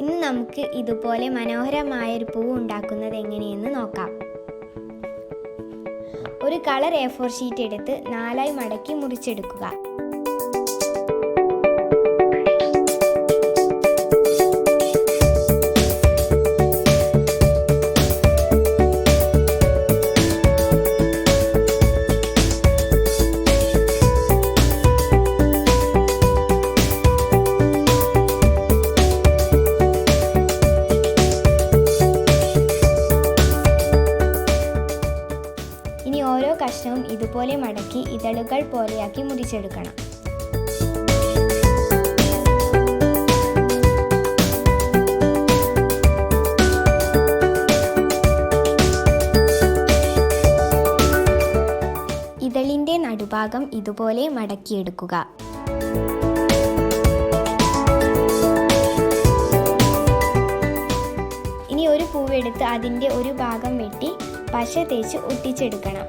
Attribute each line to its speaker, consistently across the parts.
Speaker 1: ഇന്ന് നമുക്ക് ഇതുപോലെ മനോഹരമായൊരു പൂവ് ഉണ്ടാക്കുന്നത് എങ്ങനെയെന്ന് നോക്കാം. ഒരു കളർ A4 ഷീറ്റ് എടുത്ത് 4 മടക്കി മുറിച്ചെടുക്കുക. ഇനി ഓരോ കഷ്ണവും ഇതുപോലെ മടക്കി ഇതളുകൾ പോലെയാക്കി മുറിച്ചെടുക്കണം. ഇതളിൻ്റെ നടുഭാഗം ഇതുപോലെ മടക്കിയെടുക്കുക. ഇനി ഒരു പൂവെടുത്ത് അതിൻ്റെ ഒരു ഭാഗം വെട്ടി പശ തേച്ച് ഒട്ടിച്ചെടുക്കണം.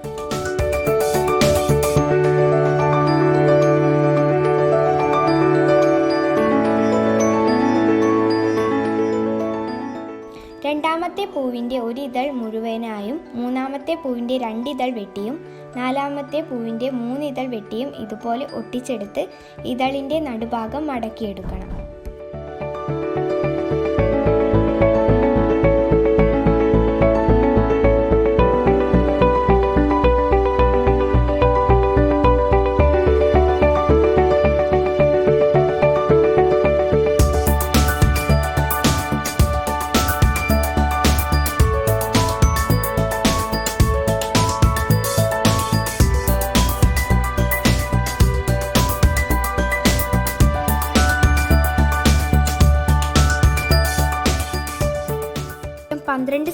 Speaker 1: രണ്ടാമത്തെ പൂവിൻ്റെ ഒരു ഇതൾ മുഴുവനായും, മൂന്നാമത്തെ പൂവിൻ്റെ 2 ഇതൾ വെട്ടിയും, നാലാമത്തെ പൂവിൻ്റെ 3 ഇതൾ വെട്ടിയും ഇതുപോലെ ഒട്ടിച്ചെടുത്ത് ഇതളിൻ്റെ നടുഭാഗം മടക്കിയെടുക്കണം.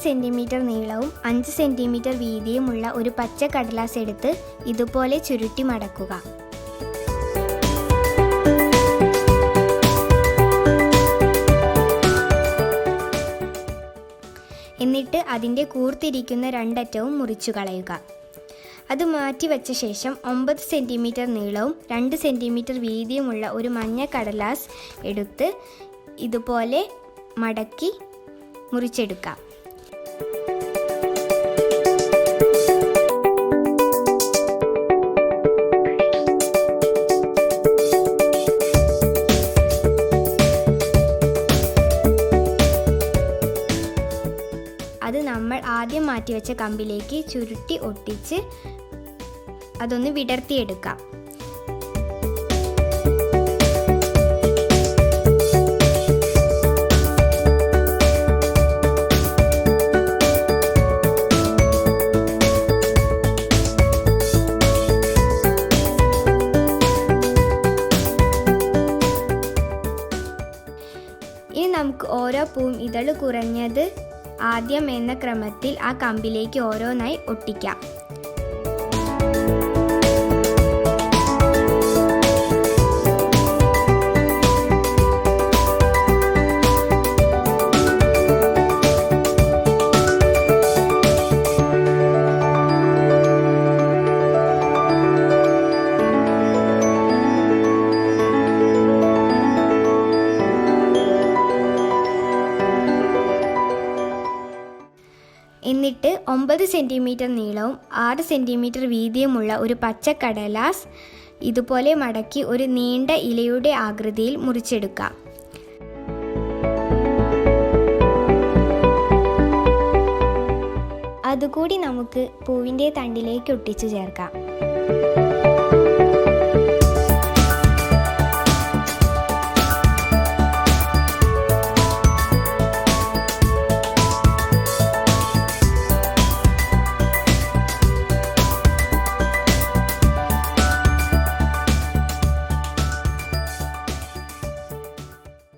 Speaker 1: സെൻറ്റിമീറ്റർ നീളവും 5 സെൻറ്റിമീറ്റർ വീതിയുമുള്ള ഒരു പച്ച കടലാസ് എടുത്ത് ഇതുപോലെ ചുരുട്ടി മടക്കുക. എന്നിട്ട് അതിൻ്റെ കൂർത്തിരിക്കുന്ന 2 അറ്റവും മുറിച്ചു കളയുക. അത് മാറ്റിവെച്ച ശേഷം 9 സെൻറ്റിമീറ്റർ നീളവും 2 സെൻറ്റിമീറ്റർ വീതിയുമുള്ള ഒരു മഞ്ഞ കടലാസ് എടുത്ത് ഇതുപോലെ മടക്കി മുറിച്ചെടുക്കാം. അത് നമ്മൾ ആദ്യം മാറ്റിവെച്ച കമ്പിലേക്ക് ചുരുട്ടി ഒട്ടിച്ച് അതൊന്ന് വിടർത്തിയെടുക്കാം. ഇനി നമുക്ക് ഓരോ പൂവും ഇതള് കുറഞ്ഞത് ആദ്യം എന്ന ക്രമത്തിൽ ആ കമ്പിലേക്ക് ഓരോന്നായി ഒട്ടിക്കാം. എന്നിട്ട് 9 സെൻറ്റിമീറ്റർ നീളവും 6 സെൻറ്റിമീറ്റർ വീതിയുമുള്ള ഒരു പച്ച കടലാസ് ഇതുപോലെ മടക്കി ഒരു നീണ്ട ഇലയുടെ ആകൃതിയിൽ മുറിച്ചെടുക്കാം. അതുകൂടി നമുക്ക് പൂവിൻ്റെ തണ്ടിലേക്ക് ഒട്ടിച്ചു ചേർക്കാം.